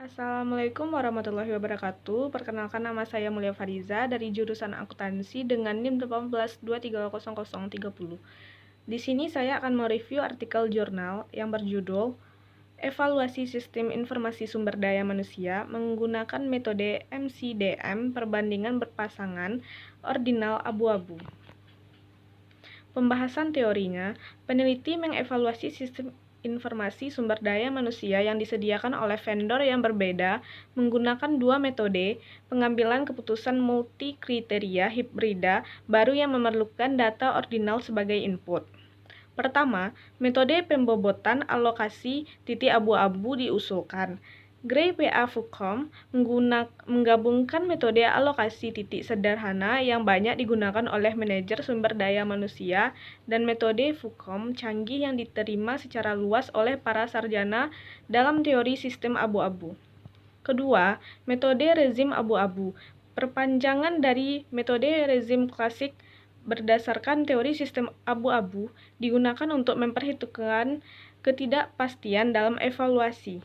Assalamualaikum warahmatullahi wabarakatuh. Perkenalkan, nama saya Mulia Fariza dari jurusan Akuntansi dengan NIM 18230030. Di sini saya akan mereview artikel jurnal yang berjudul Evaluasi Sistem Informasi Sumber Daya Manusia menggunakan metode MCDM perbandingan berpasangan ordinal abu-abu. Pembahasan teorinya, peneliti mengevaluasi sistem informasi sumber daya manusia yang disediakan oleh vendor yang berbeda menggunakan dua metode pengambilan keputusan multi-kriteria hibrida baru yang memerlukan data ordinal sebagai input. Pertama, metode pembobotan alokasi titik abu-abu diusulkan. Gray PA Fucom menggabungkan metode alokasi titik sederhana yang banyak digunakan oleh manajer sumber daya manusia dan metode Fucom canggih yang diterima secara luas oleh para sarjana dalam teori sistem abu-abu. Kedua, metode rezim abu-abu, perpanjangan dari metode rezim klasik berdasarkan teori sistem abu-abu, digunakan untuk memperhitungkan ketidakpastian dalam evaluasi.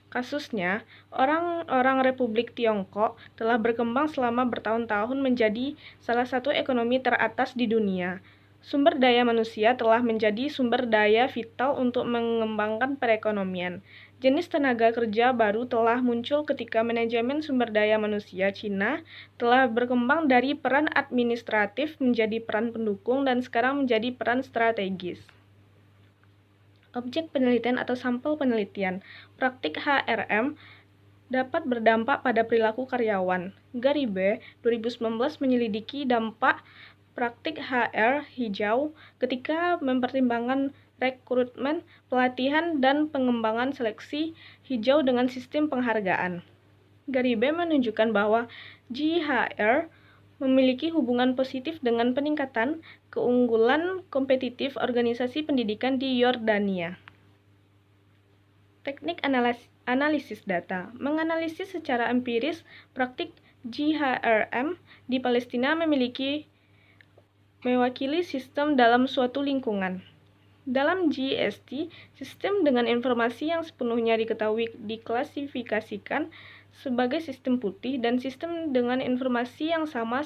Kasusnya, orang-orang Republik Tiongkok telah berkembang selama bertahun-tahun menjadi salah satu ekonomi teratas di dunia. Sumber daya manusia telah menjadi sumber daya vital untuk mengembangkan perekonomian. Jenis tenaga kerja baru telah muncul ketika manajemen sumber daya manusia Cina telah berkembang dari peran administratif menjadi peran pendukung dan sekarang menjadi peran strategis. Objek penelitian atau sampel penelitian. Praktik HRM dapat berdampak pada perilaku karyawan. Garibe 2019 menyelidiki dampak praktik HR hijau ketika mempertimbangkan rekrutmen, pelatihan, dan pengembangan seleksi hijau dengan sistem penghargaan. Garibe menunjukkan bahwa GHR memiliki hubungan positif dengan peningkatan keunggulan kompetitif organisasi pendidikan di Yordania. Teknik analisis data. Menganalisis secara empiris praktik GHRM di Palestina mewakili sistem dalam suatu lingkungan. Dalam GST, sistem dengan informasi yang sepenuhnya diketahui diklasifikasikan sebagai sistem putih dan sistem dengan informasi yang sama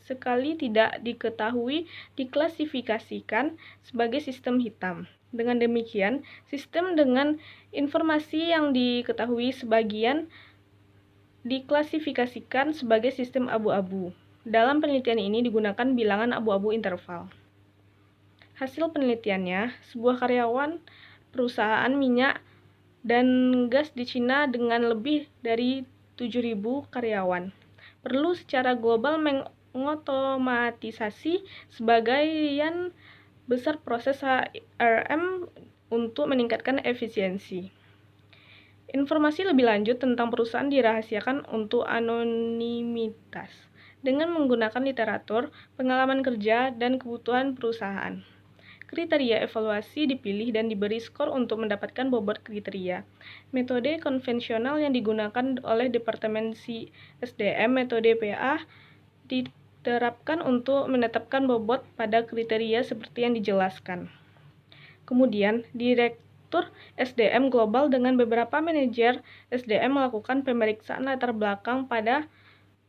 sekali tidak diketahui diklasifikasikan sebagai sistem hitam. Dengan demikian, sistem dengan informasi yang diketahui sebagian diklasifikasikan sebagai sistem abu-abu. Dalam penelitian ini digunakan bilangan abu-abu interval. Hasil penelitiannya, sebuah karyawan perusahaan minyak dan gas di Cina dengan lebih dari 7.000 karyawan perlu secara global mengotomatisasi sebagian besar proses HRM untuk meningkatkan efisiensi. Informasi lebih lanjut tentang perusahaan dirahasiakan untuk anonimitas dengan menggunakan literatur, pengalaman kerja, dan kebutuhan perusahaan. Kriteria evaluasi dipilih dan diberi skor untuk mendapatkan bobot kriteria. Metode konvensional yang digunakan oleh Departemen SDM, metode PA, diterapkan untuk menetapkan bobot pada kriteria seperti yang dijelaskan. Kemudian, Direktur SDM Global dengan beberapa manajer SDM melakukan pemeriksaan latar belakang pada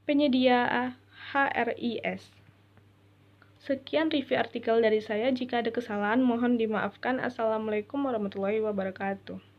penyedia HRIS. Sekian review artikel dari saya. Jika ada kesalahan, mohon dimaafkan. Assalamualaikum warahmatullahi wabarakatuh.